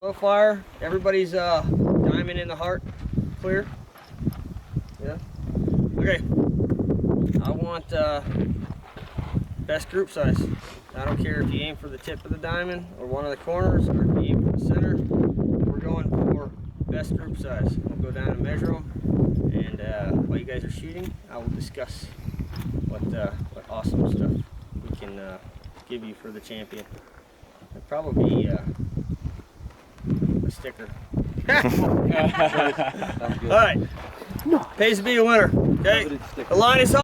Low fire. Everybody's diamond in the heart. Clear. Yeah. Okay. I want best group size. I don't care if you aim for the tip of the diamond or one of the corners, or if you aim for the center. We're going for best group size. We'll go down and measure them, and while you guys are shooting, I will discuss what awesome stuff we can give you for the champion. It'll probably be a sticker. All right. Pays to be a winner. Okay. The line is up.